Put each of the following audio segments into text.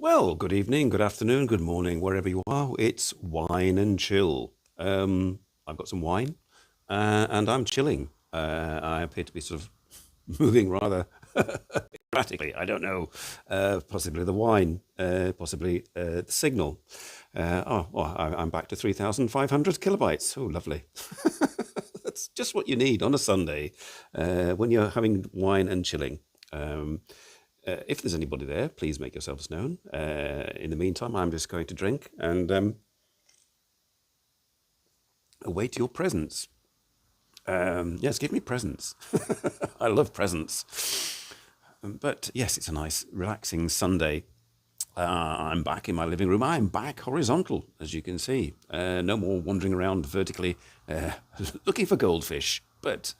Well, good evening, good afternoon, good morning, wherever you are. It's Wine and Chill. I've got some wine and I'm chilling. I appear to be sort of moving rather erratically. I don't know. Possibly the wine, possibly the signal. I'm back to 3,500 kilobytes. Oh, lovely. That's just what you need on a Sunday when you're having wine and chilling. Um, if there's anybody there, please make yourselves known. In the meantime, I'm just going to drink and await your presents. Yes, give me presents. I love presents. But yes, it's a nice, relaxing Sunday. I'm back in my living room. I'm back horizontal, as you can see. No more wandering around vertically looking for goldfish. But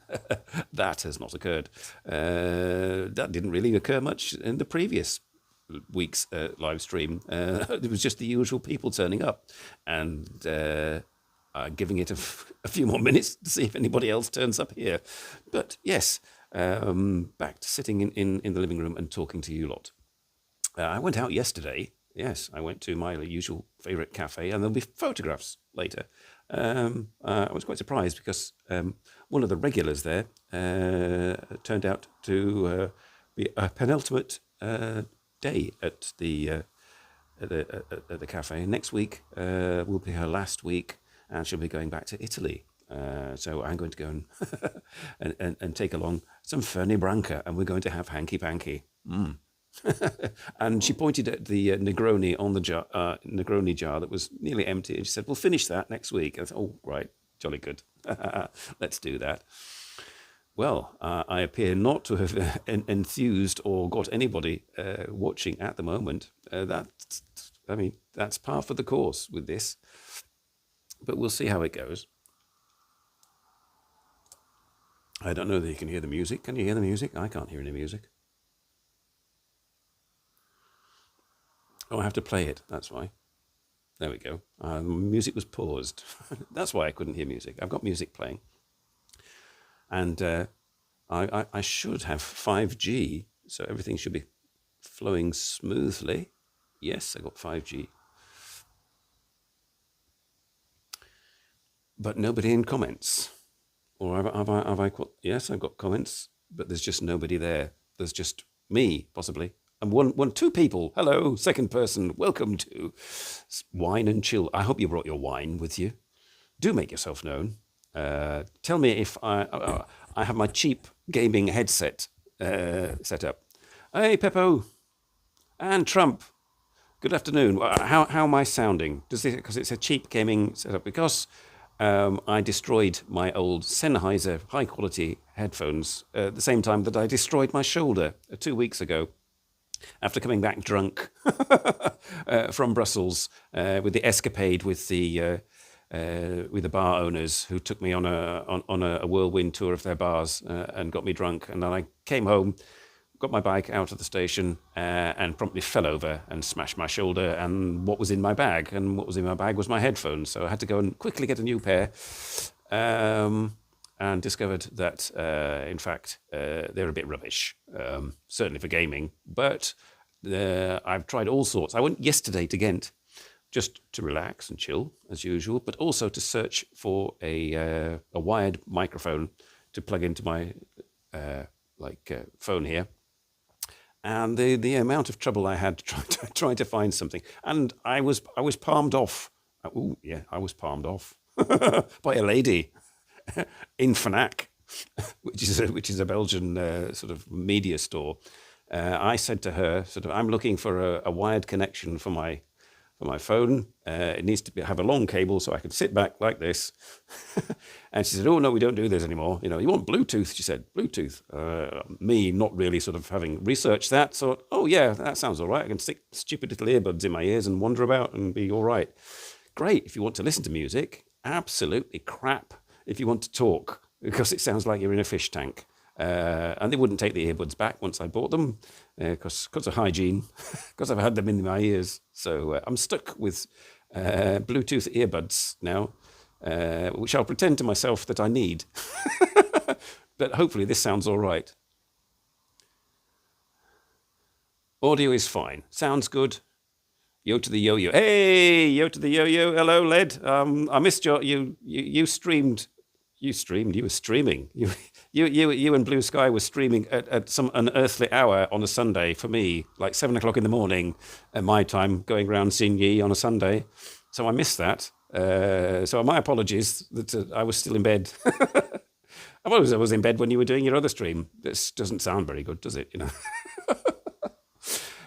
that has not occurred. That didn't really occur much in the previous week's live stream. It was just the usual people turning up and giving it a few more minutes to see if anybody else turns up here. But yes, back to sitting in the living room and talking to you lot. I went out yesterday. Yes, I went to my usual favourite cafe, and there'll be photographs later. I was quite surprised because one of the regulars there turned out to be a penultimate day at the cafe. Next week will be her last week, and she'll be going back to Italy. So I'm going to go and take along some Fernie Branca, and we're going to have hanky panky. And she pointed at the Negroni on the jar, Negroni jar that was nearly empty, and she said, "We'll finish that next week." I thought, "Oh, right, jolly good. Let's do that." Well, I appear not to have enthused or got anybody watching at the moment. That's par for the course with this, but we'll see how it goes. I don't know that you can hear the music. Can you hear the music? I can't hear any music. Oh, I have to play it. That's why. There we go. Music was paused. That's why I couldn't hear music. I've got music playing. And I should have 5G, so everything should be flowing smoothly. Yes, I got 5G. But nobody in comments. Or have I yes, I've got comments, but there's just nobody there. There's just me, possibly. And two people. Hello, second person. Welcome to Wine and Chill. I hope you brought your wine with you. Do make yourself known. Tell me if I have my cheap gaming headset set up. Hey, Peppo and Trump. Good afternoon. How am I sounding? Because it's a cheap gaming setup. Because I destroyed my old Sennheiser high quality headphones at the same time that I destroyed my shoulder 2 weeks ago. After coming back drunk from Brussels with the escapade with the bar owners who took me on a whirlwind tour of their bars and got me drunk, and then I came home, got my bike out of the station and promptly fell over and smashed my shoulder and what was in my bag, and what was in my bag was my headphones, so I had to go and quickly get a new pair. And discovered that, in fact, they're a bit rubbish, certainly for gaming. But I've tried all sorts. I went yesterday to Ghent just to relax and chill, as usual, but also to search for a wired microphone to plug into my phone here. And the amount of trouble I had trying to find something, and I was palmed off. Oh yeah, I was palmed off by a lady. In Fnac, which is a Belgian sort of media store. I said to her, I'm looking for a wired connection for my phone. It needs to have a long cable so I can sit back like this. And she said, "Oh no, we don't do this anymore. You want Bluetooth?" She said, "Bluetooth." Me not really sort of having researched that, so oh yeah, that sounds all right. I can stick stupid little earbuds in my ears and wander about and be all right. Great if you want to listen to music. Absolutely crap if you want to talk, because it sounds like you're in a fish tank. And they wouldn't take the earbuds back once I bought them, because of hygiene, because I've had them in my ears. So I'm stuck with Bluetooth earbuds now, which I'll pretend to myself that I need. But hopefully this sounds all right. Audio is fine. Sounds good. Yo to the yo-yo. Hey, yo to the yo-yo. Hello, Led. I missed you streamed. You streamed. You were streaming. You and Blue Sky were streaming at some unearthly hour on a Sunday for me, like 7 o'clock in the morning at my time, going around seeing ye on a Sunday. So I missed that. So my apologies that I was still in bed. I was in bed when you were doing your other stream. This doesn't sound very good, does it?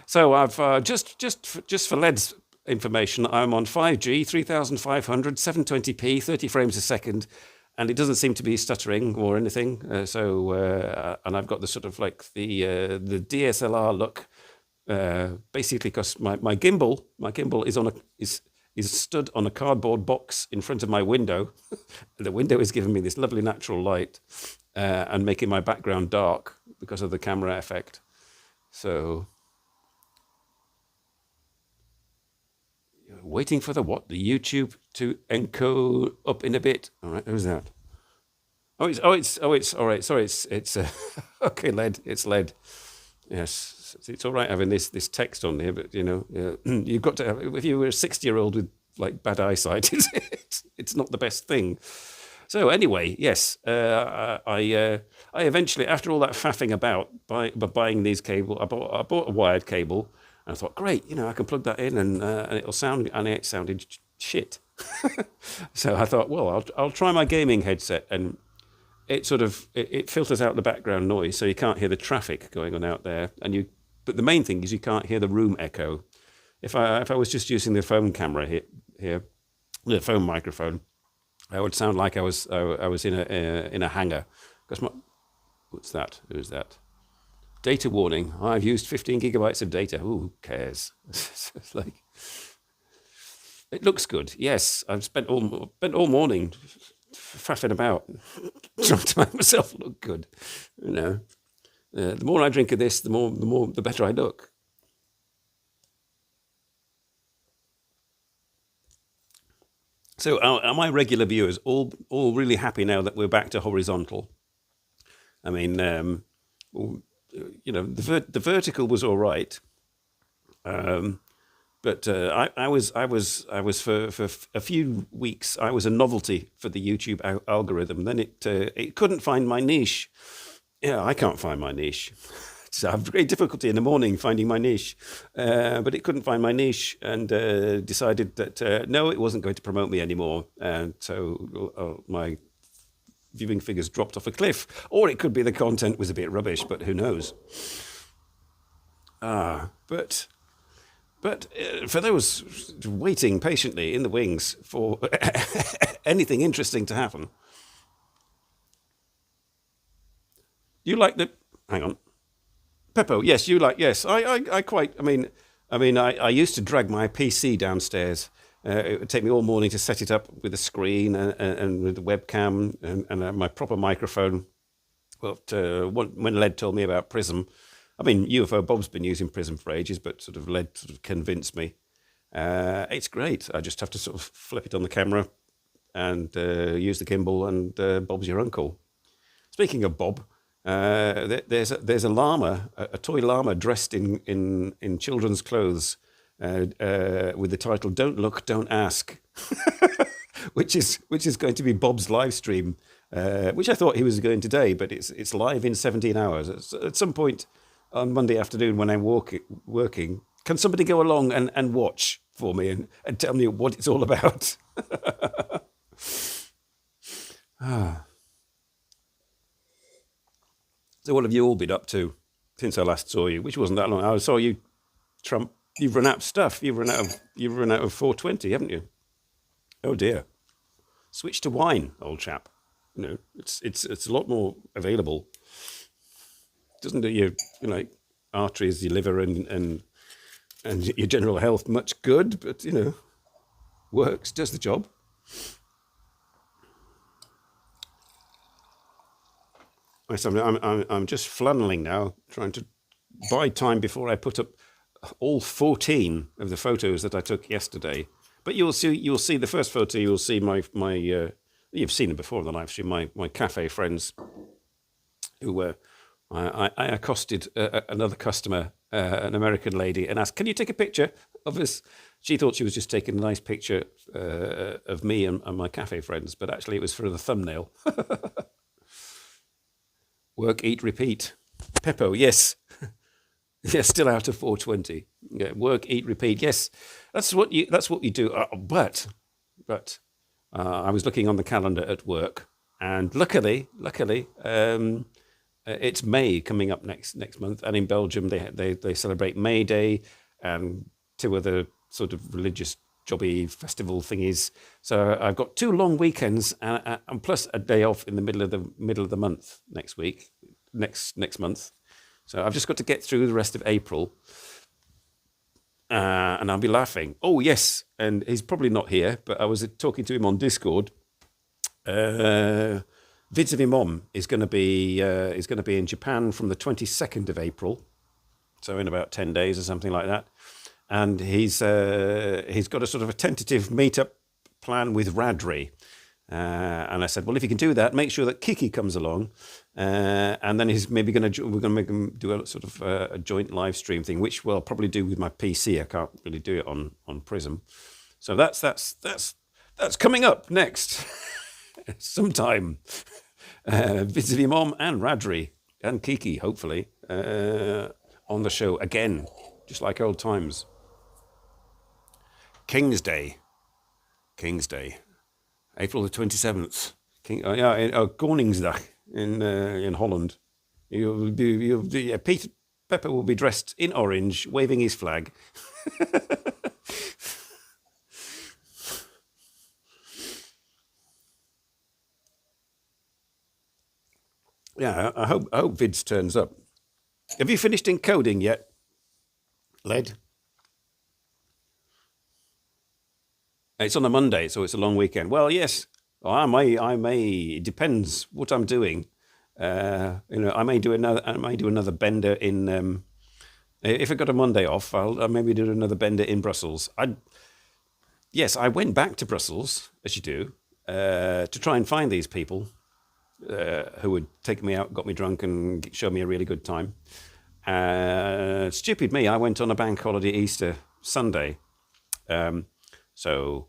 So I've just for Led's information, I'm on 5G, 3,500, 720p, 30 frames a second, and it doesn't seem to be stuttering or anything. And I've got the sort of like the DSLR look, basically because my gimbal is stood on a cardboard box in front of my window. The window is giving me this lovely natural light and making my background dark because of the camera effect. So waiting for the what? The YouTube to encode up in a bit. All right, who's that? It's all right. Sorry, it's okay, Led. It's Led. Yes, it's all right having this text on there, but you've got to have, if you were a 60-year-old with like bad eyesight, it's not the best thing. So anyway, yes, I eventually, after all that faffing about buying these cable, I bought a wired cable, and I thought, great, I can plug that in and it'll sound, and it sounded shit. So I thought, well, I'll try my gaming headset, and it sort of it filters out the background noise, so you can't hear the traffic going on out there, but the main thing is you can't hear the room echo. If I was just using the phone camera here, the phone microphone, I would sound like I was in a hangar. Because what's that? Who's that? Data warning. I've used 15 gigabytes of data. Ooh, who cares? It's like, it looks good. Yes, I've spent all morning faffing about, trying to make myself look good. The more I drink of this, the better I look. So are my regular viewers all really happy now that we're back to horizontal? I mean, the vertical was all right, but I was for a few weeks, I was a novelty for the YouTube algorithm. Then it couldn't find my niche. Yeah, I can't find my niche. So I have great difficulty in the morning finding my niche, but it couldn't find my niche, and decided that no, it wasn't going to promote me anymore, and so my viewing figures dropped off a cliff. Or it could be the content was a bit rubbish, but who knows? But for those waiting patiently in the wings for anything interesting to happen, you like the? Hang on. Peppo, yes, you like, yes. I quite, I used to drag my PC downstairs. It would take me all morning to set it up with a screen and with the webcam and my proper microphone. But when Led told me about Prism, UFO Bob's been using Prism for ages, but Led convinced me. It's great. I just have to sort of flip it on the camera and use the gimbal, and Bob's your uncle. Speaking of Bob, there's a llama, a toy llama dressed in children's clothes, with the title "Don't Look, Don't Ask," which is going to be Bob's live stream, which I thought he was doing today, but it's live in 17 hours. At some point on Monday afternoon when I'm working, can somebody go along and watch for me and tell me what it's all about? So what have you all been up to since I last saw you? Which wasn't that long. I saw you, Trump. You've run out of stuff. You've run out of 420, haven't you? Oh dear. Switch to wine, old chap. It's a lot more available. Doesn't do your arteries, your liver, and your general health much good, but works, does the job. I'm just flannelling now, trying to buy time before I put up all 14 of the photos that I took yesterday. But you'll see the first photo. You'll see my you've seen it before in the live stream. My cafe friends, who I accosted another customer an American lady, and asked, "Can you take a picture of us?" She thought she was just taking a nice picture of me and my cafe friends, but actually it was for the thumbnail. Work, eat, repeat. Peppo, yes. Yeah, still out of 420. Yeah, work, eat, repeat. Yes, that's what you do. But I was looking on the calendar at work, and luckily, it's May coming up next month, and in Belgium they celebrate May Day and two other sort of religious jobby festival thingies. So I've got 2 long weekends and plus a day off in the middle of the month next week, next month. So I've just got to get through the rest of April, and I'll be laughing. Oh yes, and he's probably not here, but I was talking to him on Discord. Vids of Imom is going to be in Japan from the 22nd of April, so in about 10 days or something like that. And he's got a sort of a tentative meetup plan with Radri. And I said, well, if you can do that, make sure that Kiki comes along. And then we're going to make him do a sort of a joint live stream thing, which we'll probably do with my PC. I can't really do it on Prism. So that's coming up next sometime. Vids of Imam and Radri and Kiki, hopefully, on the show again, just like old times. King's Day. April the 27th. Koningsdag in Holland. Peter Pepper will be dressed in orange, waving his flag. Yeah, I hope Vids turns up. Have you finished encoding yet, Led? It's on a Monday, so it's a long weekend. Well, yes, I may. It depends what I'm doing. I may do another bender in. If I got a Monday off, I'll maybe do another bender in Brussels. Yes, I went back to Brussels, as you do, to try and find these people who would take me out, got me drunk, and show me a really good time. Stupid me, I went on a bank holiday Easter Sunday. So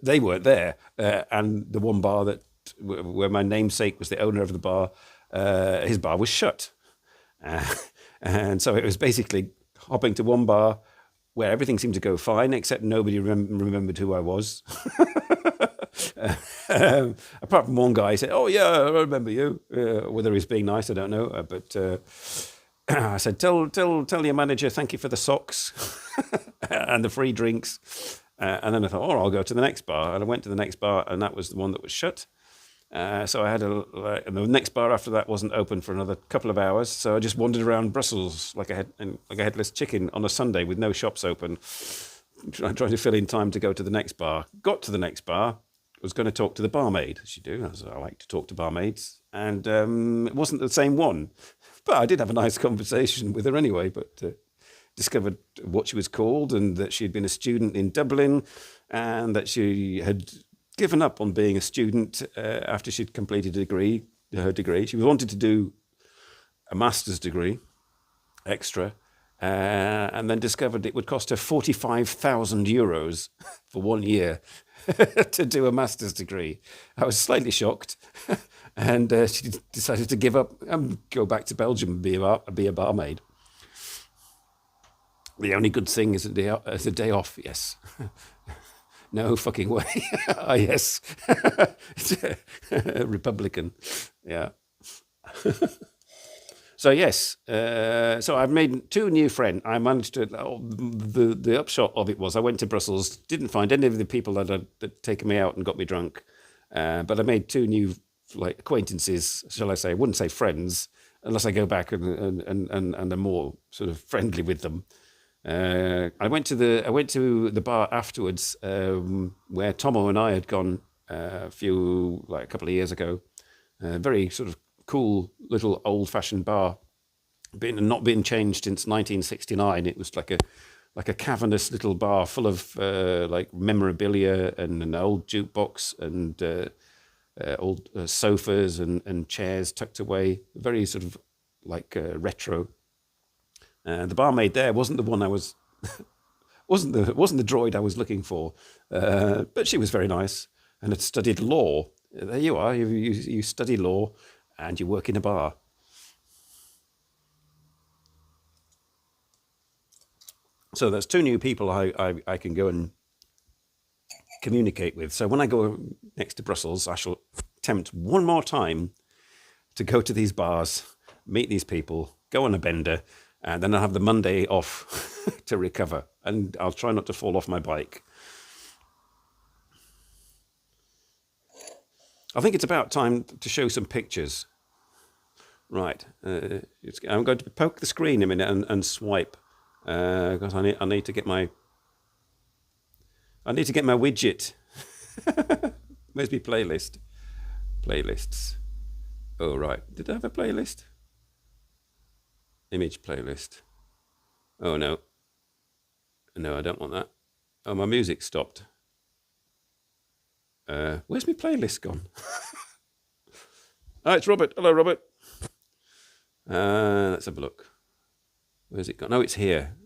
they weren't there. And the one bar where my namesake was the owner of the bar, his bar was shut. And so it was basically hopping to one bar where everything seemed to go fine, except nobody remembered who I was. Apart from one guy, he said, "Oh yeah, I remember you." Whether he's being nice, I don't know. But I said, "Tell your manager thank you for the socks and the free drinks." And then I thought, I'll go to the next bar. And I went to the next bar, and that was the one that was shut. So I had and the next bar after that wasn't open for another couple of hours. So I just wandered around Brussels like a headless chicken on a Sunday with no shops open, trying to fill in time to go to the next bar. Got to the next bar, was going to talk to the barmaid, as you do. I like to talk to barmaids. And it wasn't the same one. But I did have a nice conversation with her anyway, but discovered what she was called and that she had been a student in Dublin and that she had given up on being a student after she'd completed her degree. She wanted to do a master's degree, extra, and then discovered it would cost her 45,000 euros for 1 year to do a master's degree. I was slightly shocked, and she decided to give up and go back to Belgium and be a barmaid. The only good thing is a day off, yes. No fucking way. Yes. Republican. Yeah. So, yes. So I've made 2 new friends. I managed to... the upshot of it was I went to Brussels, didn't find any of the people that had taken me out and got me drunk. But I made 2 new acquaintances, shall I say. I wouldn't say friends, unless I go back and am more sort of friendly with them. I went to the bar afterwards where Tomo and I had gone a couple of years ago. Very sort of cool little old-fashioned bar, not been changed since 1969. It was like a cavernous little bar full of memorabilia and an old jukebox and old sofas and chairs tucked away. Very sort of retro. The barmaid there wasn't the one I was wasn't the droid I was looking for, but she was very nice and had studied law. There you are. You study law, and you work in a bar. So that's two new people I can go and communicate with. So when I go next to Brussels, I shall attempt one more time to go to these bars, meet these people, go on a bender, and then I'll have the Monday off to recover. And I'll try not to fall off my bike. I think it's about time to show some pictures. Right. I'm going to poke the screen a minute and swipe. Because I need to get my widget. Where's my playlist? Playlists. Oh, right. Did I have a playlist? Image playlist. Oh, no. No, I don't want that. Oh, my music stopped. Where's my playlist gone? It's Robert. Hello, Robert. Let's have a look. Where's it gone? No, it's here.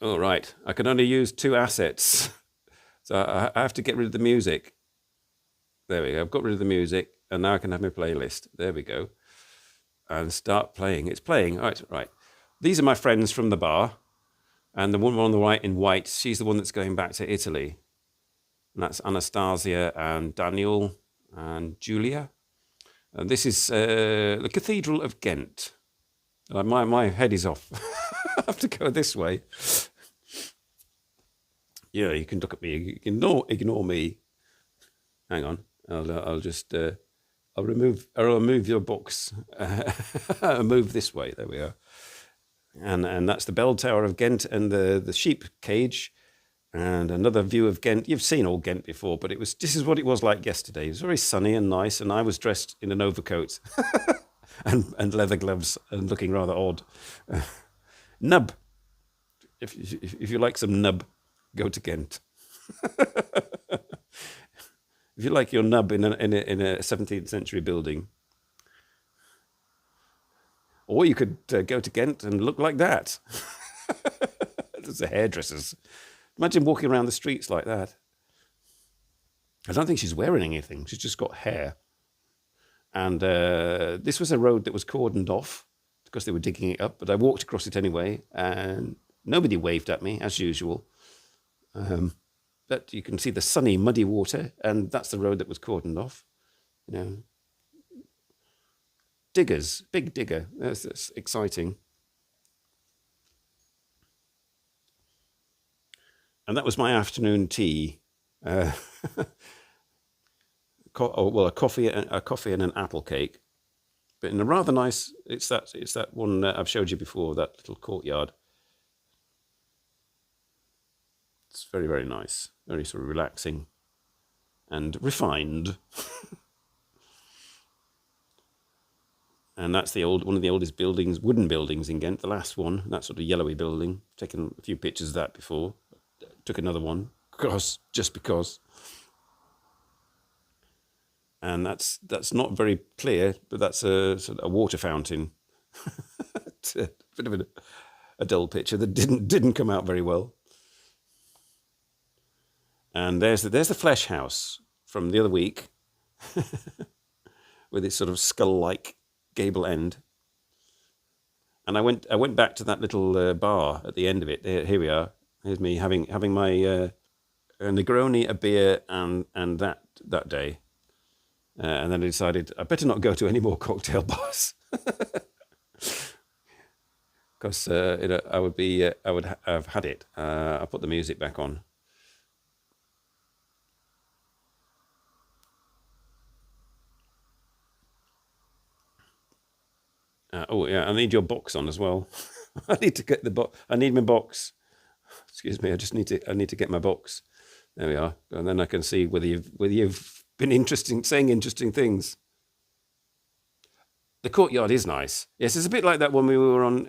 Oh, right. I can only use 2 assets. So I have to get rid of the music. There we go. I've got rid of the music, and now I can have my playlist. There we go. And start playing. It's playing. All right, right. These are my friends from the bar. And the woman on the right in white, she's the one that's going back to Italy. And that's Anastasia and Daniel and Julia. And this is the Cathedral of Ghent. My head is off. I have to go this way. Yeah, you can look at me. You can ignore me. Hang on. I'll just I'll remove your box. I'll move this way. There we are. And that's the bell tower of Ghent and the sheep cage, and another view of Ghent. You've seen all Ghent before, but this is what it was like yesterday. It was very sunny and nice, and I was dressed in an overcoat and leather gloves and looking rather odd. Nub. If you like some nub, go to Ghent. If you like your nub in a 17th century building. Or you could go to Ghent and look like that. There's the hairdressers. Imagine walking around the streets like that. I don't think she's wearing anything. She's just got hair. And this was a road that was cordoned off because they were digging it up. But I walked across it anyway, and nobody waved at me, as usual. But you can see the sunny, muddy water, and that's the road that was cordoned off. You know, diggers, big digger. That's exciting. And that was my afternoon tea. A coffee and an apple cake, but in a rather nice. It's that one I've showed you before. That little courtyard. It's very, very nice, very sort of relaxing and refined. And that's one of the oldest buildings, wooden buildings in Ghent, the last one, that sort of yellowy building. Taken a few pictures of that before. Took another one, just because. And that's not very clear, but that's a sort of a water fountain. It's a bit of a dull picture that didn't come out very well. And there's the flesh house from the other week, with its sort of skull-like gable end. And I went back to that little bar at the end of it. Here we are. Here's me having my a Negroni, a beer, and that day. And then I decided I better not go to any more cocktail bars, because I would have had it. I put the music back on. Oh yeah, I need your box on as well. I need to get the box. I need my box. Excuse me. I need to get my box. There we are, and then I can see whether you've been saying interesting things. The courtyard is nice. Yes, it's a bit like that when we were on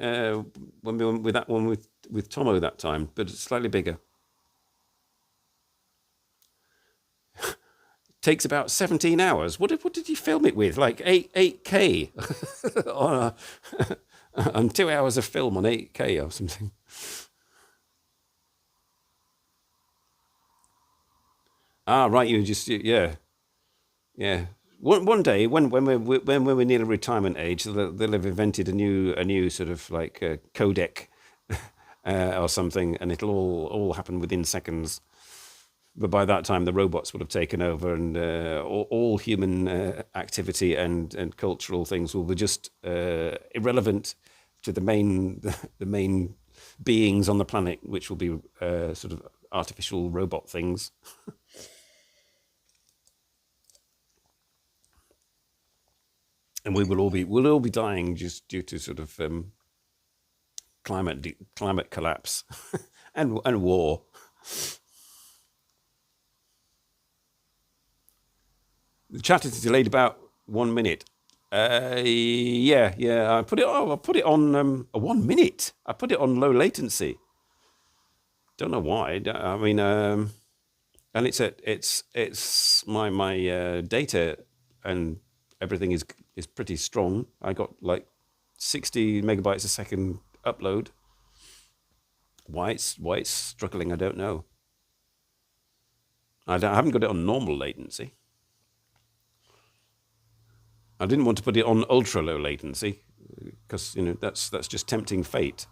when we were with that one with Tomo that time, but it's slightly bigger. takes about 17 hours. What did you film it with? Like 8K on on 2 hours of film on 8K or something. Ah, right. You just yeah. Yeah. One day, when we're near retirement age, they'll have invented a new sort of like codec or something, and it'll all happen within seconds. But by that time, the robots would have taken over, and all human activity and cultural things will be just irrelevant to the main beings on the planet, which will be sort of artificial robot things. And we'll all be dying just due to sort of climate collapse and war. The chat is delayed about 1 minute. Yeah. I put it on 1 minute. I put it on low latency. Don't know why. I mean, and it's my data and everything is pretty strong. I got like 60 megabytes a second upload. Why it's struggling, I don't know. I haven't got it on normal latency. I didn't want to put it on ultra low latency because that's just tempting fate.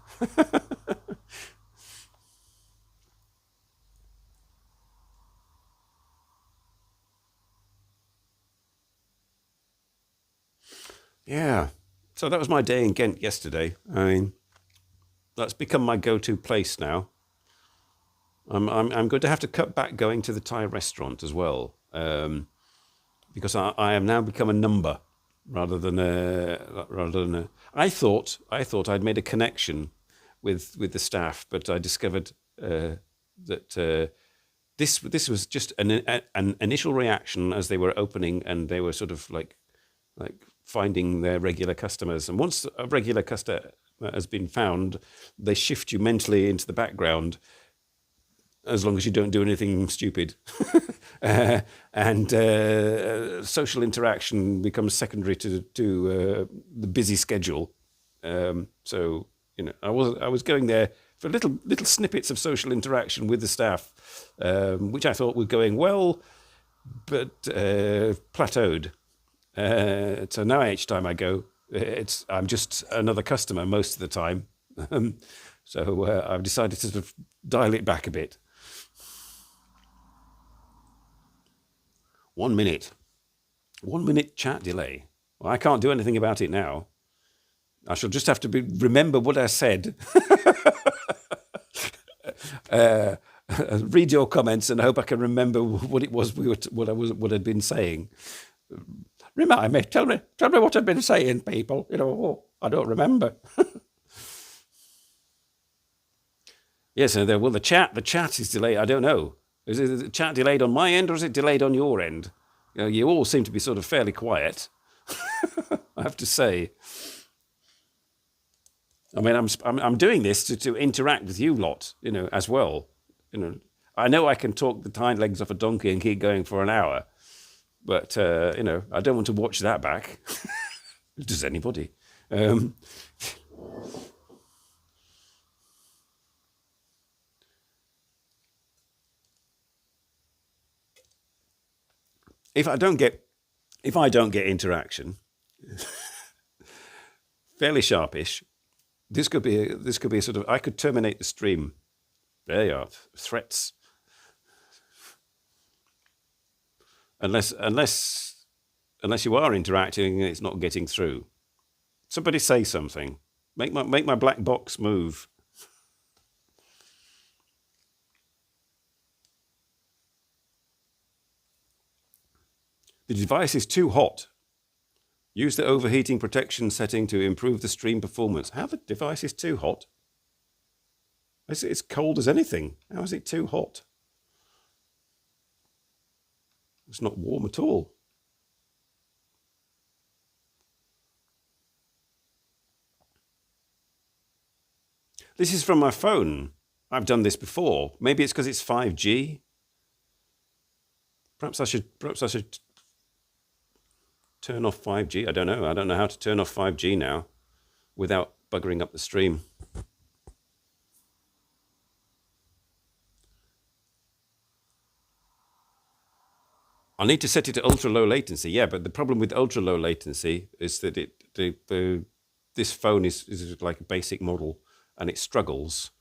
Yeah. So that was my day in Ghent yesterday. I mean, that's become my go-to place now. I'm going to have to cut back going to the Thai restaurant as well, because I have now become a number rather than a. I thought I'd made a connection with the staff, but I discovered that this was just an initial reaction as they were opening, and they were sort of like finding their regular customers. And once a regular customer has been found, they shift you mentally into the background as long as you don't do anything stupid. And social interaction becomes secondary to the busy schedule. So I was going there for little snippets of social interaction with the staff, which I thought were going well, but plateaued. So now each time I go, I'm just another customer most of the time. So I've decided to sort of dial it back a bit. 1 minute. 1 minute chat delay. Well, I can't do anything about it now. I shall just have to remember what I said. uh, Read your comments and hope I can remember what it was what I'd been saying. Remind me, tell me what I've been saying, people. I don't remember. Yes, well, the chat is delayed. I don't know. Is the chat delayed on my end, or is it delayed on your end? You all seem to be sort of fairly quiet. I have to say. I mean, I'm doing this to interact with you lot, as well. I know I can talk the hind legs off a donkey and keep going for an hour, but I don't want to watch that back. Does anybody? If I don't get interaction, fairly sharpish, this could be a sort of, I could terminate the stream. There you are, threats. Unless you are interacting and it's not getting through. Somebody say something. Make my black box move. The device is too hot. Use the overheating protection setting to improve the stream performance. How the device is too hot? It's cold as anything. How is it too hot? It's not warm at all. This is from my phone. I've done this before. Maybe it's because it's 5G. Perhaps I should turn off 5G. I don't know. I don't know how to turn off 5G now without buggering up the stream. I need to set it to ultra low latency. Yeah, but the problem with ultra low latency is that this phone is like a basic model, and it struggles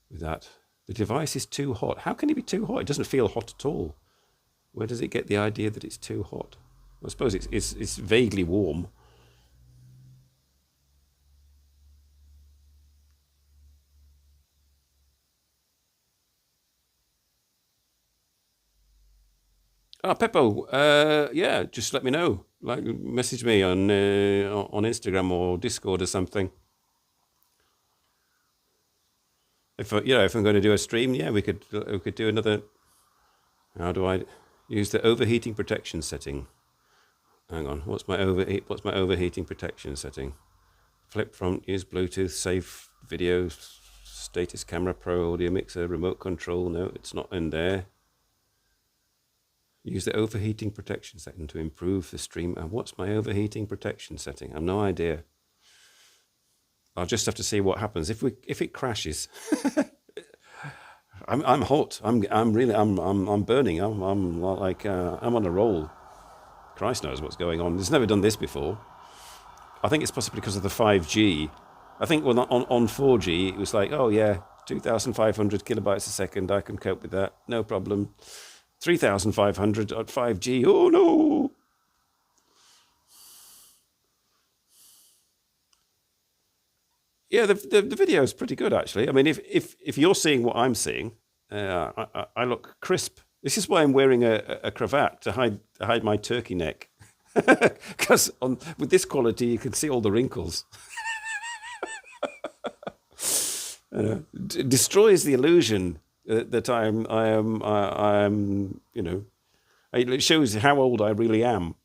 with that. The device is too hot. How can it be too hot? It doesn't feel hot at all. Where does it get the idea that it's too hot? I suppose it's vaguely warm. Ah, Peppo, yeah, just let me know. Like, message me on Instagram or Discord or something. If if I'm going to do a stream, yeah, we could do another. How do I use the overheating protection setting? Hang on, what's my overheating protection setting? Flip front, use Bluetooth, save video, status camera, pro audio mixer, remote control. No, it's not in there. Use the overheating protection setting to improve the stream. And what's my overheating protection setting? I have no idea. I'll just have to see what happens if it crashes. I'm hot. I'm burning. I'm like I'm on a roll. Christ knows what's going on. It's never done this before. I think it's possibly because of the 5G. I think on 4G it was like, oh yeah, 2,500 kilobytes a second. I can cope with that, no problem. 3,500 at 5G. Oh no! Yeah, the video is pretty good actually. I mean, if you're seeing what I'm seeing, I look crisp. This is why I'm wearing a cravat to hide my turkey neck, because with this quality you can see all the wrinkles. Destroys the illusion that I am. It shows how old I really am.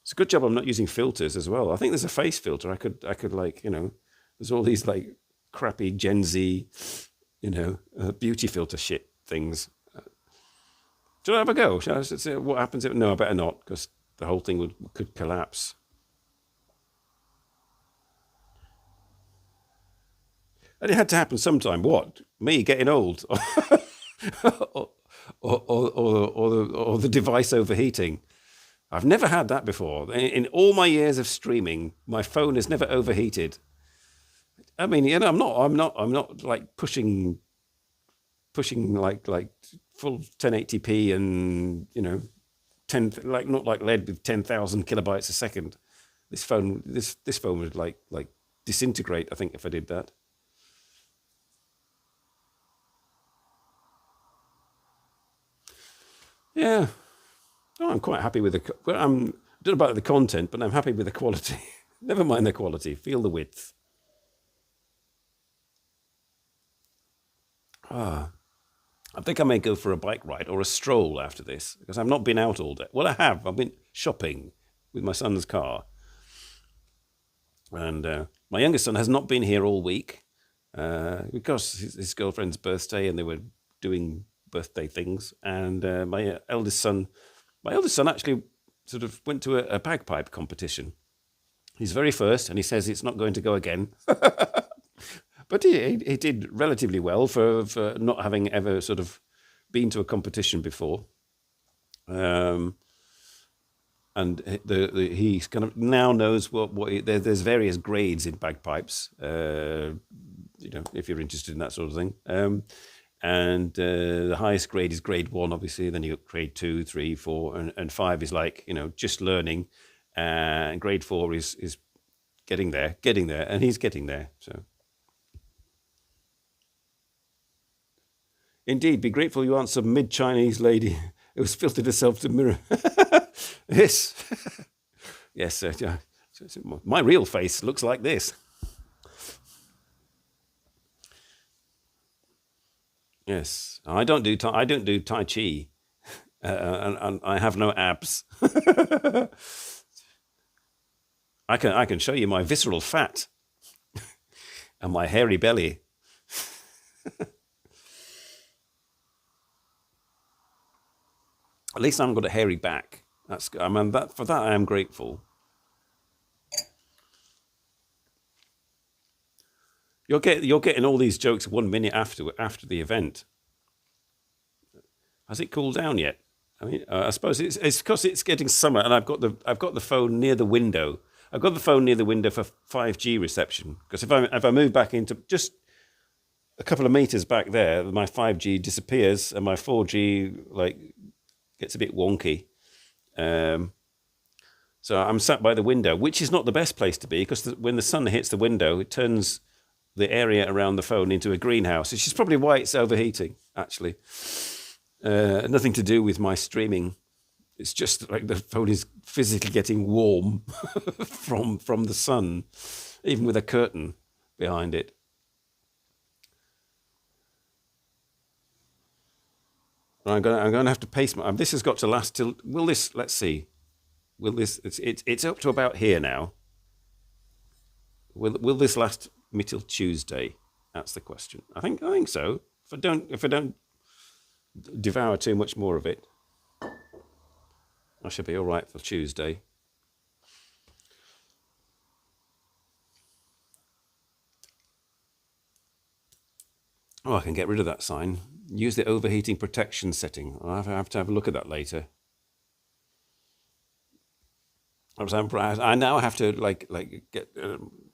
It's a good job I'm not using filters as well. I think there's a face filter. I could like, there's all these like crappy Gen Z, beauty filter shit things. Should I have a go? Shall I see what happens if? No, I better not, because the whole thing could collapse. And it had to happen sometime. What? Me getting old, or the device overheating? I've never had that before. In all my years of streaming, my phone has never overheated. I mean, I'm not like pushing like full 1080p and 10 not like lead with 10,000 kilobytes a second. This phone would like disintegrate, I think, if I did that. Yeah. Oh, I'm quite happy with the. I don't know about the content, but I'm happy with the quality. Never mind the quality. Feel the width. I think I may go for a bike ride or a stroll after this, because I've not been out all day. Well, I have. I've been shopping with my son's car, and my youngest son has not been here all week because his girlfriend's birthday, and they were doing birthday things. And my eldest son actually sort of went to a bagpipe competition. He's very first, and he says it's not going to go again. But he did relatively well for not having ever sort of been to a competition before. And he kind of now knows there's various grades in bagpipes, if you're interested in that sort of thing. And the highest grade is grade 1, obviously. Then you got grade 2, 3, 4, and 5 is like, just learning. And grade 4 is getting there, and he's getting there. So, indeed, be grateful you aren't some mid-Chinese lady who has filtered herself to mirror. Yes, yes. My real face looks like this. Yes, I don't do Tai Chi, and I have no abs. I can show you my visceral fat and my hairy belly. At least I haven't got a hairy back. I mean, for that I am grateful. You're getting all these jokes 1 minute after the event. Has it cooled down yet? I mean, I suppose it's because it's getting summer, and I've got the phone near the window. I've got the phone near the window for 5G reception. Because if I move back into just a couple of meters back there, my 5G disappears, and my 4G gets a bit wonky. So I'm sat by the window, which is not the best place to be, because when the sun hits the window, it turns the area around the phone into a greenhouse, which is probably why it's overheating, actually. Nothing to do with my streaming. It's just like the phone is physically getting warm from the sun, even with a curtain behind it. I'm going to have to pace my. This has got to last till. Will this? Let's see. Will this? It's up to about here now. Will this last me till Tuesday? That's the question. I think so. If I don't devour too much more of it, I should be all right for Tuesday. Oh, I can get rid of that sign. Use the overheating protection setting. I'll have to have a look at that later. I now have to get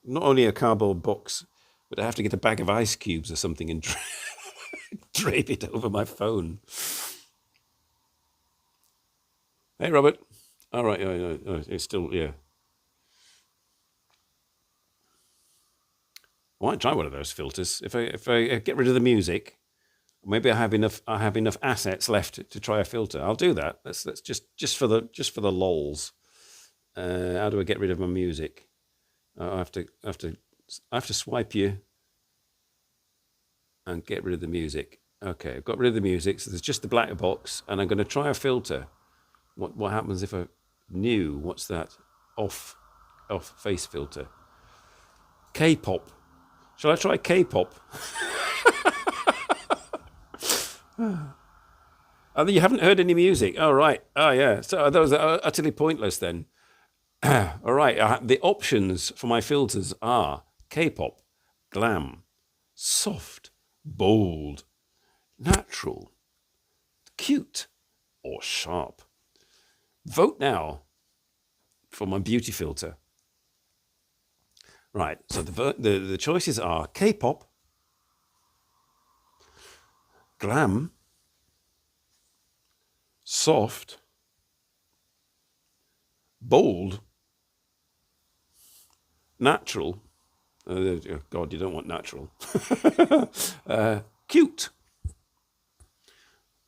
not only a cardboard box, but I have to get a bag of ice cubes or something and drape it over my phone. Hey, Robert. All right, it's still, yeah. I might try one of those filters. If I get rid of the music, maybe I have enough assets left to try a filter. I'll do that. Let's just for the lols. How do I get rid of my music? I have to swipe you and get rid of the music. Okay, I've got rid of the music, so there's just the black box, and I'm going to try a filter. What happens if I new? What's that? Off face filter. K-pop. Shall I try K-pop? Oh, you haven't heard any music. Oh, right. Oh, yeah. So those are utterly pointless then. All right. The options for my filters are K-pop, glam, soft, bold, natural, cute, or sharp. Vote now for my beauty filter. Right. So the choices are K-pop, glam, soft, bold, natural. God, you don't want natural. Cute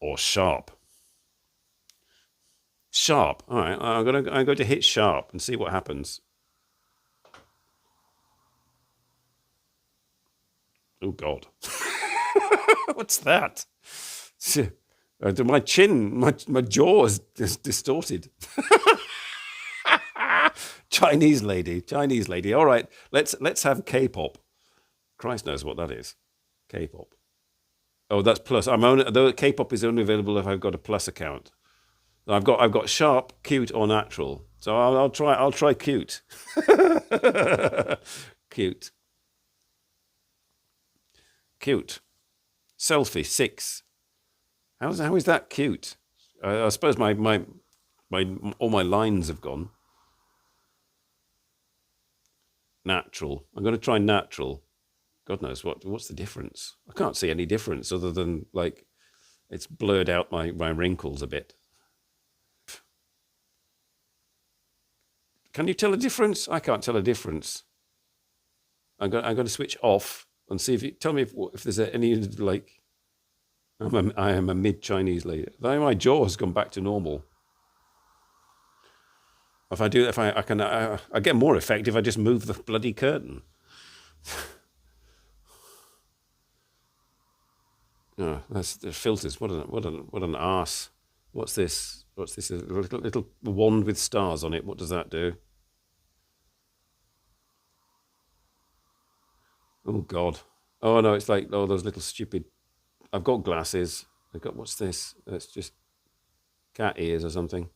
or sharp. Sharp. All right, I'm going to hit sharp and see what happens. Oh God, what's that? My chin, my jaw is distorted. Chinese lady. All right, let's have K-pop. Christ knows what that is. K-pop. Oh, that's plus. Though K-pop is only available if I've got a plus account. I've got sharp, cute, or natural. So I'll try cute. Cute. Selfie 6. How is that cute? I suppose my all my lines have gone. Natural. I'm going to try natural. God knows what's the difference. I can't see any difference other than it's blurred out my wrinkles a bit. Can you tell a difference? I can't tell a difference. I'm going to switch off and see tell me if there's any I am a mid-Chinese lady. My jaw has gone back to normal. I get more effect if I just move the bloody curtain. Oh, that's the filters. What an arse. What's this? A little wand with stars on it. What does that do? Oh God. Oh no, it's those little stupid. I've got glasses. What's this? It's just cat ears or something.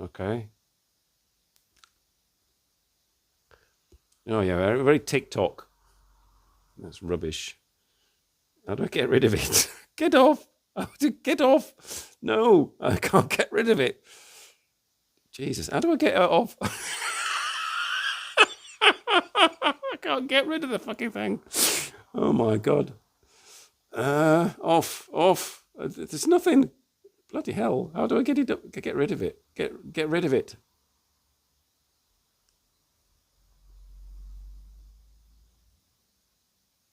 Okay. Oh yeah, very, very TikTok. That's rubbish. How do I get rid of it? Get off! Get off! No, I can't get rid of it. Jesus, how do I get it off? I can't get rid of the fucking thing. Oh my god. Off. There's nothing. Bloody hell! How do I get it up? Get rid of it. Get rid of it.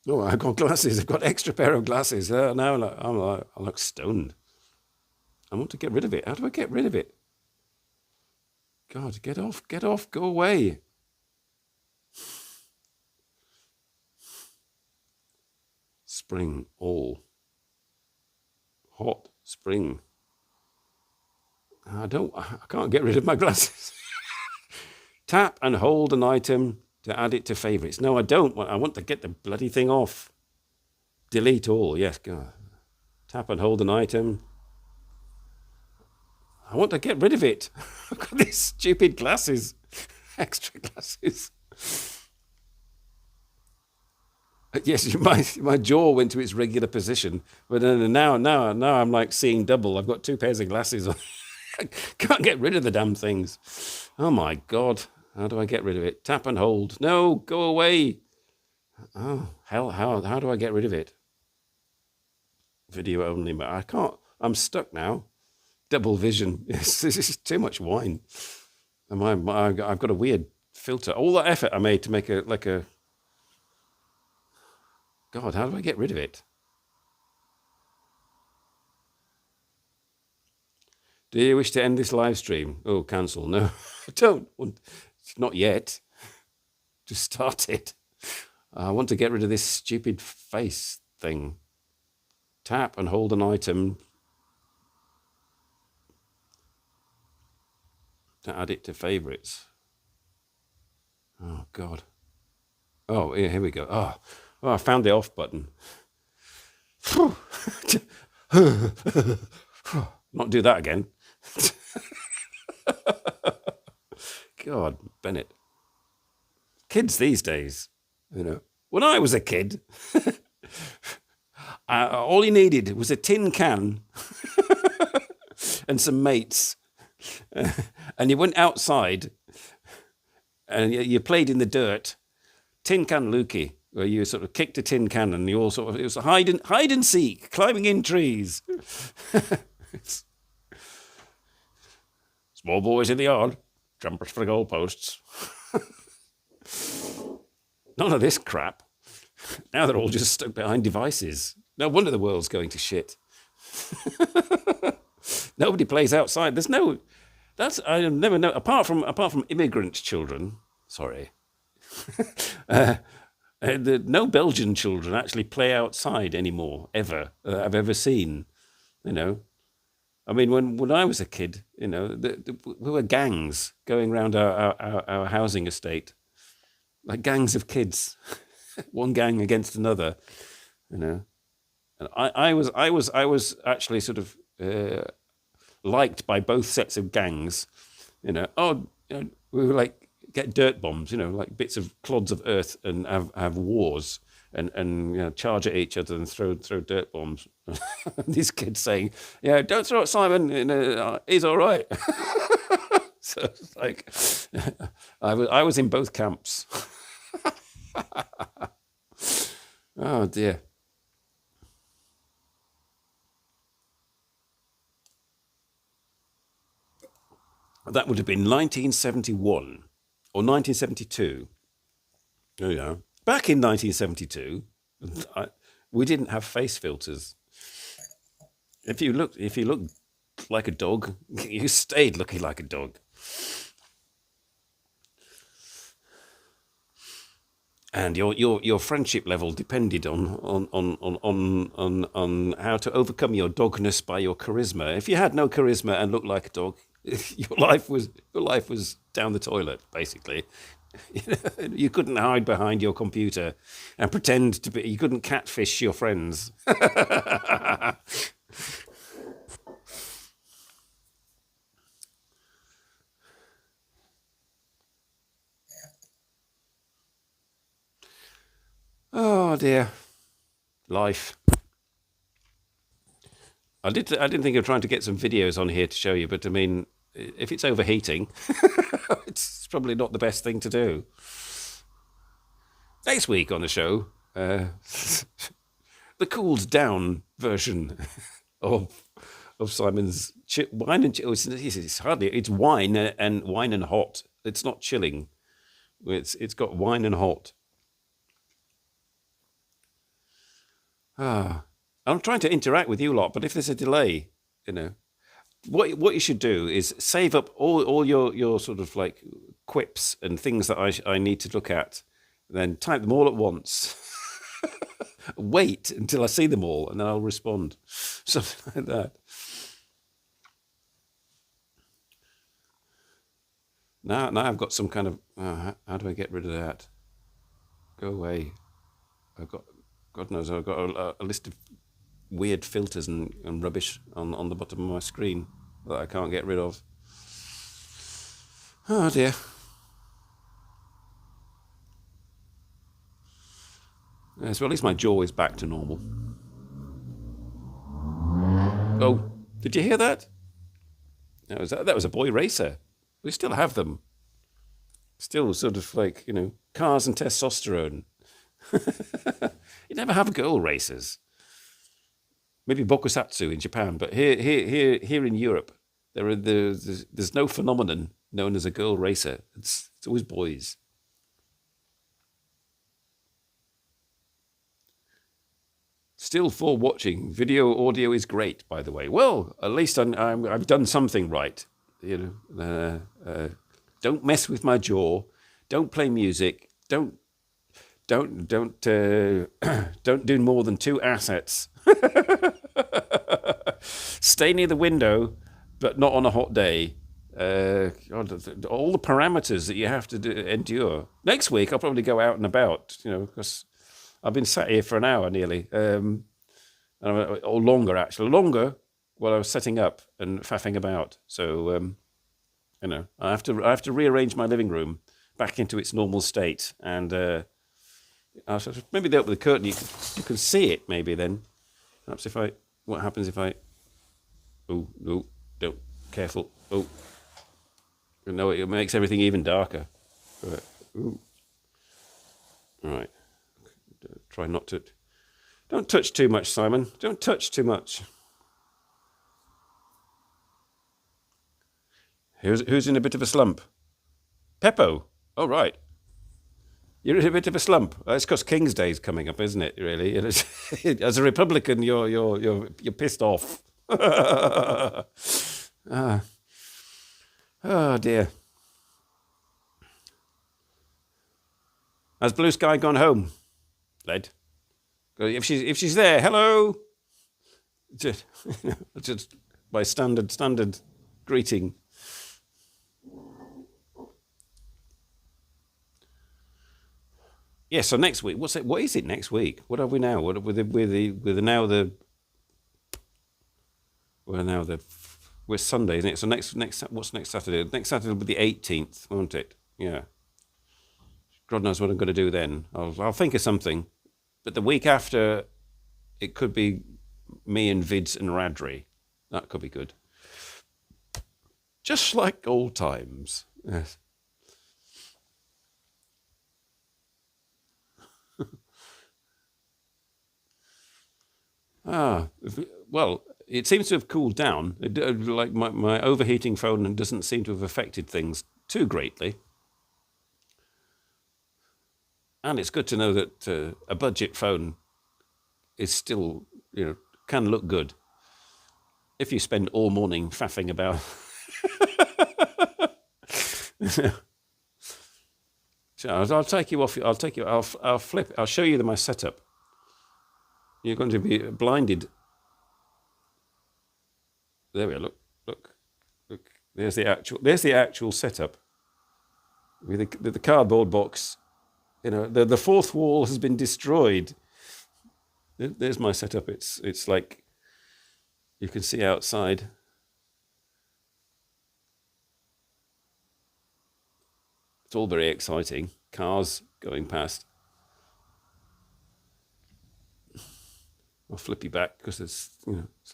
Oh, I've got glasses. I've got extra pair of glasses. Now I look stoned. I want to get rid of it. How do I get rid of it? God, get off, go away. Spring, all. Hot, spring. I can't get rid of my glasses. Tap and hold an item to add it to favorites. No, I don't. I want to get the bloody thing off. Delete all. Yes, go. Tap and hold an item. I want to get rid of it. I've got these stupid glasses. Extra glasses. Yes, my jaw went to its regular position, but now I'm like seeing double. I've got two pairs of glasses on. I can't get rid of the damn things. Oh my God. How do I get rid of it? Tap and hold. No, go away. Oh, hell, how do I get rid of it? Video only, but I can't. I'm stuck now. Double vision. Yes, this is too much wine. And I've got a weird filter. All that effort I made to make a God, how do I get rid of it? Do you wish to end this live stream? Oh, cancel. No, I don't want. Not yet. Just start it. I want to get rid of this stupid face thing. Tap and hold an item to add it to favorites. Oh, God. Oh, yeah, here we go. Oh, I found the off button. Not do that again. God, Bennett. Kids these days, When I was a kid, all you needed was a tin can and some mates. And you went outside and you played in the dirt. Tin can lookie, where you sort of kicked a tin can and you all it was a hide and seek, climbing in trees. Small boys in the yard, jumpers for the goalposts. None of this crap. Now they're all just stuck behind devices. No wonder the world's going to shit. Nobody plays outside. I never know. Apart from immigrant children, sorry. No Belgian children actually play outside anymore, ever, I've ever seen. I mean, when I was a kid, we were gangs going around our housing estate, like gangs of kids, one gang against another, And I was actually sort of liked by both sets of gangs, we were like get dirt bombs, like bits of clods of earth and have wars. And charge at each other and throw dirt bombs. These kids saying, "Yeah, don't throw at Simon. He's all right." So it's like, I was in both camps. Oh dear. That would have been 1971 or 1972. Oh yeah. Back in 1972, we didn't have face filters. If you looked like a dog, you stayed looking like a dog. And your friendship level depended on how to overcome your dogness by your charisma. If you had no charisma and looked like a dog, your life was down the toilet, basically. You couldn't hide behind your computer and pretend to be. You couldn't catfish your friends. Oh dear, life. I didn't think of trying to get some videos on here to show you, but I mean, if it's overheating, it's probably not the best thing to do. Next week on the show, the cooled down version of Simon's wine and chill. It's hardly it's wine and wine and hot. It's not chilling. It's got wine and hot. I'm trying to interact with you lot, but if there's a delay, you know, what you should do is save up all your sort of like quips and things that I need to look at, then type them all at once. Wait until I see them all, and then I'll respond. Something like that. Now I've got some kind of. How do I get rid of that? Go away. I've got. God knows, I've got a list of weird filters and rubbish on the bottom of my screen that I can't get rid of. Oh dear. Yes, well, at least my jaw is back to normal. Oh, did you hear that? That was a boy racer. We still have them. Still sort of like, cars and testosterone. You never have girl racers. Maybe Bokusatsu in Japan, but here in Europe, there's no phenomenon known as a girl racer. It's always boys. Still for watching. Video audio is great, by the way. Well, at least I've done something right. Don't mess with my jaw. Don't play music. Don't do more than 2 assets. Stay near the window, but not on a hot day. God, all the parameters that you have to endure. Next week, I'll probably go out and about, because I've been sat here for an hour nearly, or longer actually, while I was setting up and faffing about. So, I have to rearrange my living room back into its normal state, and maybe open the curtain. You can see it. Maybe then, perhaps what happens if I? Oh no! Don't careful! Oh no! It makes everything even darker. Ooh. All right. Try not to. Don't touch too much, Simon. Don't touch too much. Who's in a bit of a slump? Peppo. Oh, right. You're in a bit of a slump. It's because King's Day's coming up, isn't it? Really, as a Republican, you're pissed off. Oh dear. Has Blue Sky gone home? Led. If she's there, hello. Just my standard greeting. Yeah. So next week, what is it next week? What are we now? We're Sunday, isn't it? So what's next Saturday? Next Saturday will be the 18th, won't it? Yeah. God knows what I'm going to do then. I'll think of something. But the week after, it could be me and Vids and Radri. That could be good. Just like old times. Yes. Well, it seems to have cooled down. Like my overheating phone doesn't seem to have affected things too greatly. And it's good to know that a budget phone is still, can look good if you spend all morning faffing about. So I'll take you off. I'll flip. I'll show you my setup. You're going to be blinded. There we are. Look. There's the actual setup with the cardboard box. The fourth wall has been destroyed. There's my setup. It's like you can see outside. It's all very exciting. Cars going past. I'll flip you back because it's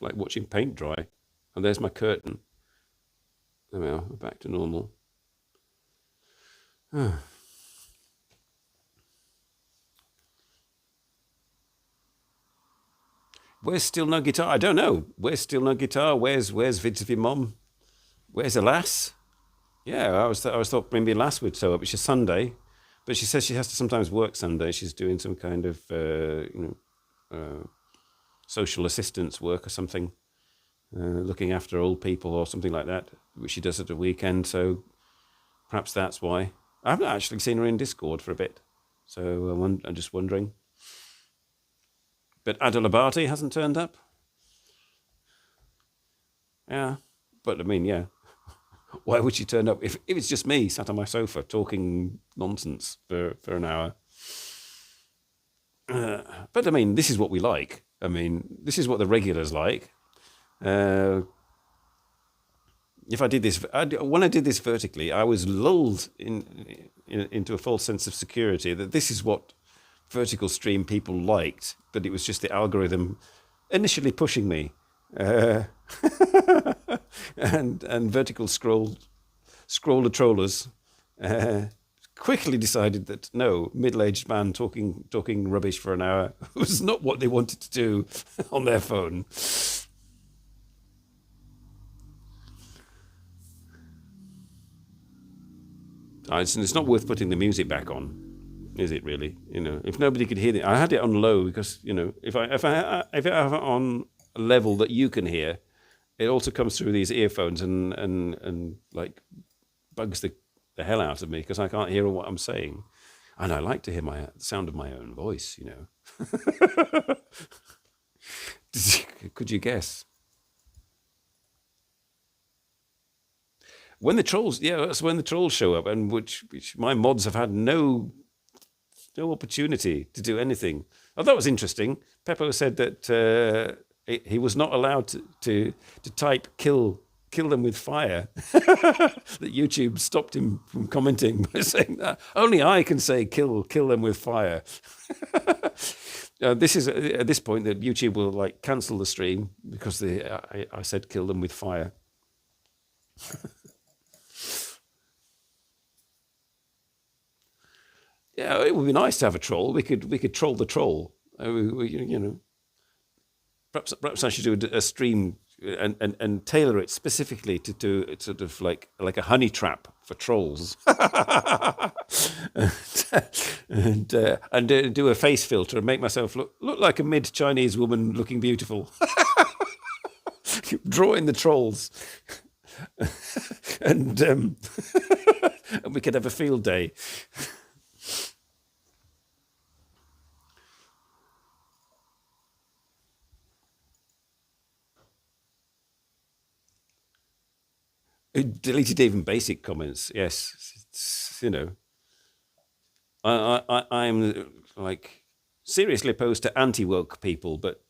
like watching paint dry. And there's my curtain. There we are. We're back to normal. Where's Still No Guitar? I don't know. Where's Still No Guitar? Where's Vids of Your Mom? Where's Alas? Yeah, I thought maybe Alas would show up. It's just Sunday, but she says she has to sometimes work Sunday. She's doing some kind of social assistance work or something, looking after old people or something like that, which she does at the weekend. So perhaps that's why. I haven't actually seen her in Discord for a bit, so I'm just wondering. But Adil Abati hasn't turned up. Yeah, but I mean, yeah. Why would she turn up if it's just me sat on my sofa talking nonsense for an hour? But I mean, this is what we like. I mean, this is what the regulars like. If I did this, when I did this vertically, I was lulled into a false sense of security that this is what vertical stream people liked, but it was just the algorithm initially pushing me. And vertical scroller trollers quickly decided that no, middle-aged man talking rubbish for an hour was not what they wanted to do on their phone. It's not worth putting the music back on, is it really? If nobody could hear it, I had it on low because if I have it on a level that you can hear, it also comes through these earphones and like bugs the hell out of me because I can't hear what I'm saying, and I like to hear the sound of my own voice. Could you guess? When the trolls, that's when the trolls show up, and which my mods have had no opportunity to do anything. Oh, that was interesting. Peppo said that he was not allowed to type kill them with fire. That YouTube stopped him from commenting by saying that only I can say kill them with fire. This is at this point that YouTube will like cancel the stream because I said kill them with fire. Yeah, it would be nice to have a troll. We could troll the troll. Perhaps I should do a stream and tailor it specifically to do it sort of like a honey trap for trolls, and do a face filter and make myself look like a mid-Chinese woman looking beautiful, drawing the trolls, and we could have a field day. It deleted even basic comments. Yes, I'm like seriously opposed to anti-woke people, but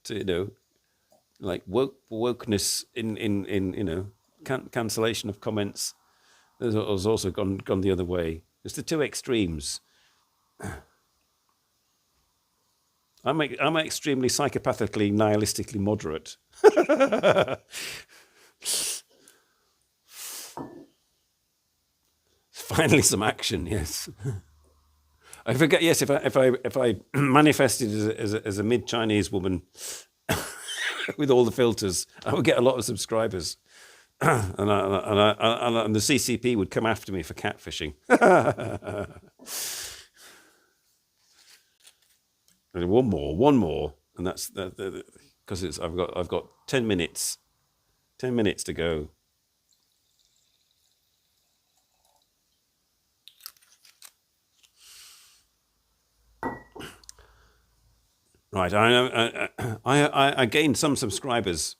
like wokeness in cancellation of comments has also gone the other way. It's the two extremes. I'm extremely psychopathically nihilistically moderate. Finally, some action. Yes, I forget. Yes, if I manifested as a mid-Chinese woman with all the filters, I would get a lot of subscribers, and the CCP would come after me for catfishing. And one more, and that's because I've got 10 minutes to go. Right, I gained some subscribers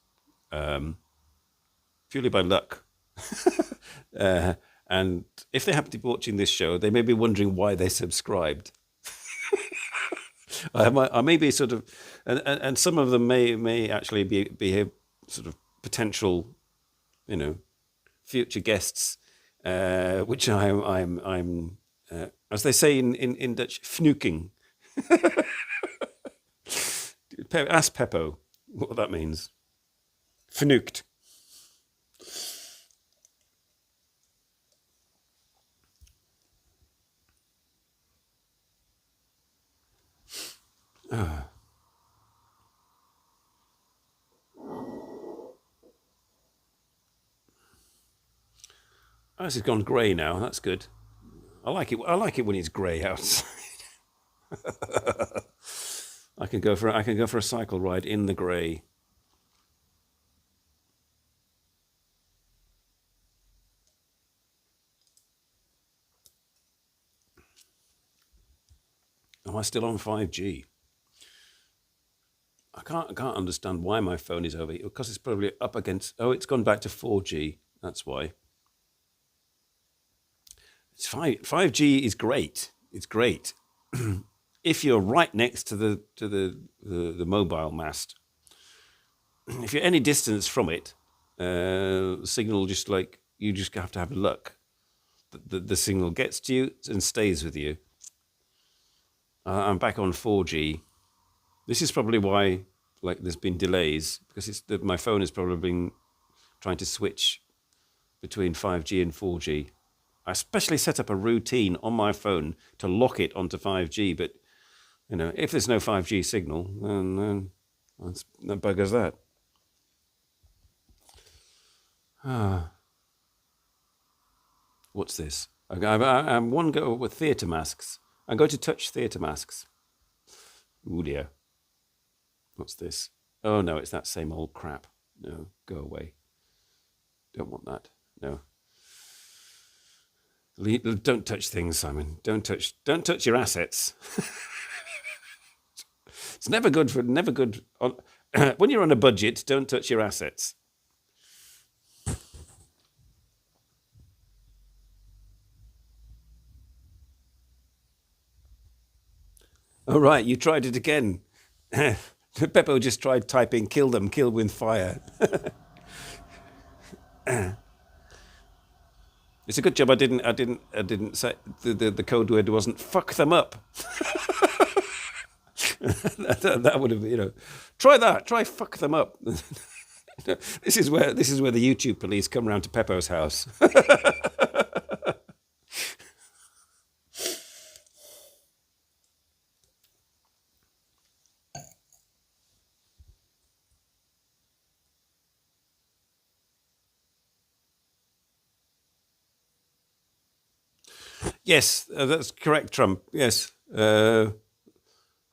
purely by luck, and if they happen to be watching this show, they may be wondering why they subscribed. I may be sort of, and some of them may actually be a sort of potential, future guests, which I'm as they say in Dutch, fnuking. Ask Peppo what that means. Vernukt. Oh, this has gone grey now. That's good. I like it. I like it when it's grey outside. I can go for a cycle ride in the grey. Am I still on 5G? I can't understand why my phone is over. Because it's probably up against. Oh, it's gone back to 4G. That's why. It's 5G is great. It's great if you're right next to the mobile mast. If you're any distance from it, signal just like you just have to have luck. The signal gets to you and stays with you. I'm back on 4G. This is probably why there's been delays, because my phone has probably been trying to switch between 5G and 4G. I especially set up a routine on my phone to lock it onto 5G, but if there's no 5G signal, then that buggers that. What's this? I'm one go with theatre masks. I'm going to touch theatre masks. Ooh dear. What's this? Oh no, it's that same old crap. No, go away. Don't want that. No. Don't touch things, Simon. Don't touch your assets. It's never good when you're on a budget. Don't touch your assets. Oh right, you tried it again. Peppo just tried typing "kill them, kill with fire." It's a good job I didn't say the code word wasn't "fuck them up." that would have try "fuck them up." This is where the YouTube police come round to Peppo's house. Yes, that's correct, Trump. Yes.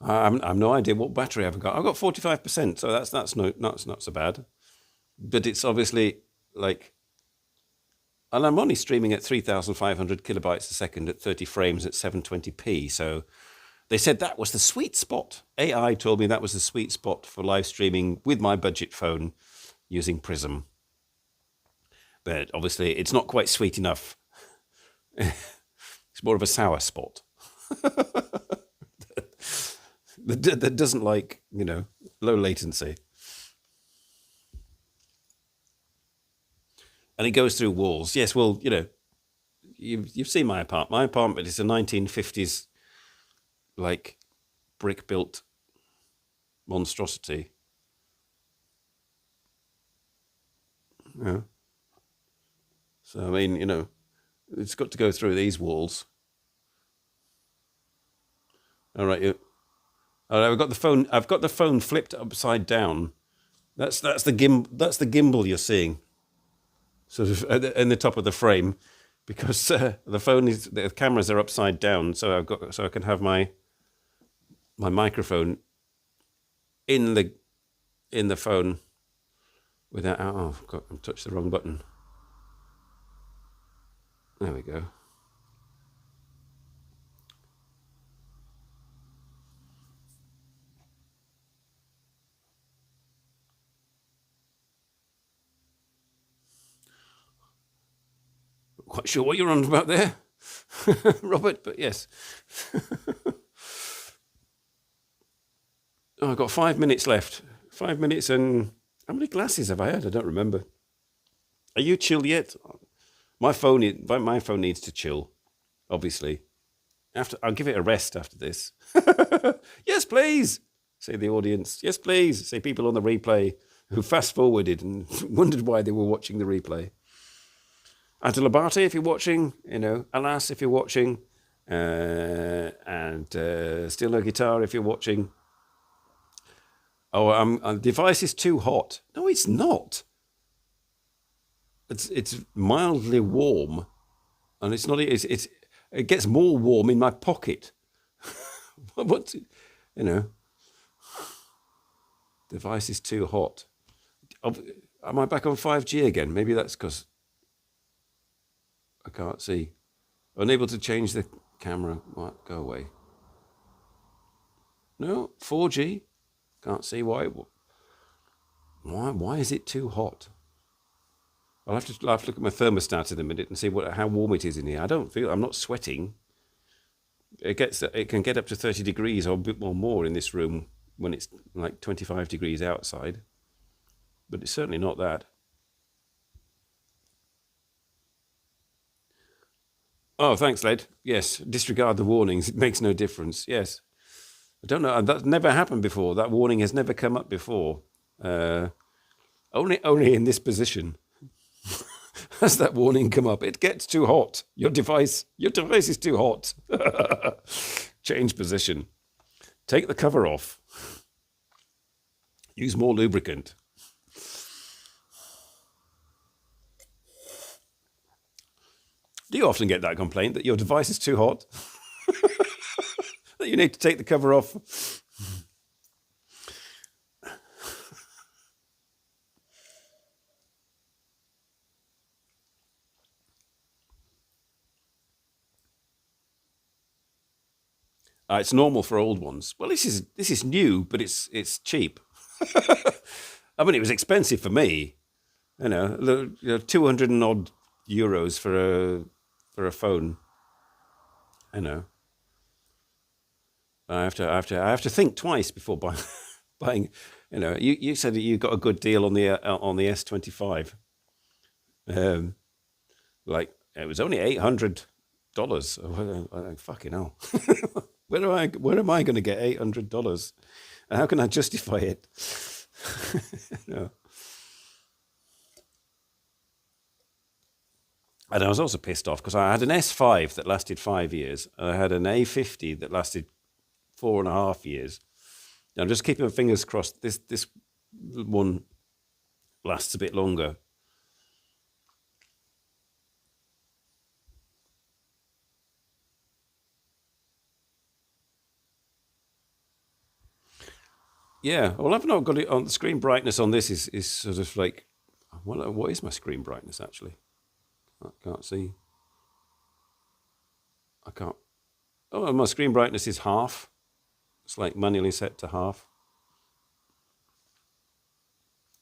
I've no idea what battery I've got. I've got 45%, so that's not so bad. But it's obviously and I'm only streaming at 3,500 kilobytes a second at 30 frames at 720p. So they said that was the sweet spot. AI told me that was the sweet spot for live streaming with my budget phone using Prism. But obviously, it's not quite sweet enough. It's more of a sour spot. that doesn't like, low latency. And it goes through walls. Yes, well, you've seen my apartment. My apartment is a 1950s, brick-built monstrosity. Yeah. So, I mean, it's got to go through these walls. All right, I've got the phone flipped upside down. That's the gimbal you're seeing, sort of in the top of the frame, because the cameras are upside down. So I can have my microphone in the phone without. Oh, I've touched the wrong button. There we go. Not quite sure what you're on about there, Robert, but yes. I've got 5 minutes left. 5 minutes, and how many glasses have I had? I don't remember. Are you chilled yet? My phone needs to chill, obviously. I'll give it a rest after this. Yes, please. Say the audience. Yes, please. Say people on the replay who fast forwarded and wondered why they were watching the replay. Adelabate, if you're watching, Alas, if you're watching, and Still No Guitar, if you're watching. Oh, the device is too hot. No, it's not. It's mildly warm, and it's not. It gets more warm in my pocket. What, device is too hot. Am I back on 5G again? Maybe that's because I can't see. Unable to change the camera. What? Go away. No, 4G. Can't see why. Why is it too hot? I'll have to look at my thermostat in a minute and see how warm it is in here. I'm not sweating. It can get up to 30 degrees or a bit more in this room when it's like 25 degrees outside. But it's certainly not that. Oh, thanks, Led. Yes, disregard the warnings. It makes no difference. Yes. I don't know. That's never happened before. That warning has never come up before. Only in this position has that warning come up. It gets too hot. Your device is too hot. Change position. Take the cover off. Use more lubricant. Do you often get that complaint that your device is too hot? That you need to take the cover off? It's normal for old ones. Well, this is new, but it's cheap. I mean, it was expensive for me. 200 and odd euros for a phone. I have to think twice before buying. You said that you got a good deal on the S25. Like it was only $800. Fucking hell. Where am I going to get $800? How can I justify it? No. And I was also pissed off because I had an S5 that lasted 5 years. And I had an A50 that lasted 4.5 years. Now, I'm just keeping my fingers crossed. This one lasts a bit longer. Yeah, well, I've not got it on. The screen brightness on this is sort of like, what is my screen brightness actually? I can't see. I can't. Oh, my screen brightness is half. It's like manually set to half.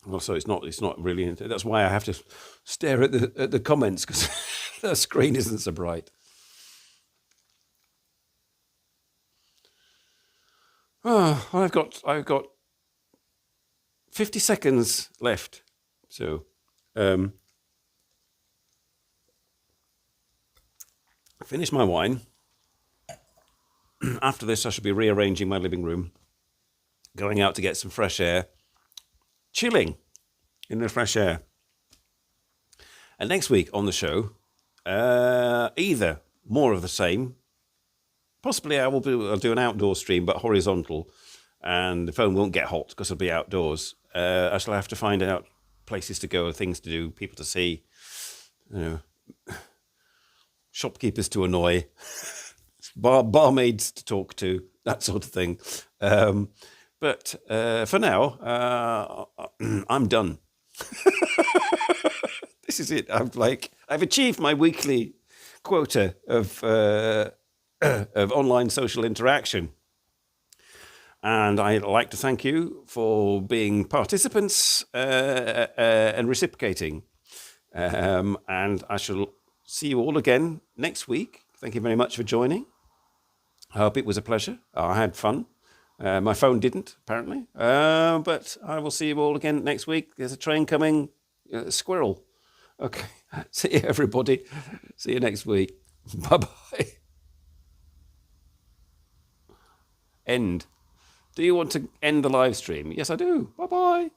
Well, so it's not really. That's why I have to stare at the comments because the screen isn't so bright. Oh, I've got 50 seconds left. So, finish my wine. After this, I shall be rearranging my living room, going out to get some fresh air, chilling in the fresh air. And next week on the show, either more of the same, possibly I'll do an outdoor stream, but horizontal, and the phone won't get hot because it'll be outdoors. I shall have to find out places to go, things to do, people to see, shopkeepers to annoy, barmaids to talk to, that sort of thing. But for now, I'm done. This is it. I've achieved my weekly quota of online social interaction. And I'd like to thank you for being participants and reciprocating. And I shall see you all again next week. Thank you very much for joining. I hope it was a pleasure. I had fun. My phone didn't, apparently. But I will see you all again next week. There's a train coming. Squirrel. Okay. See you, everybody. See you next week. Bye-bye. End. Do you want to end the live stream? Yes, I do. Bye bye.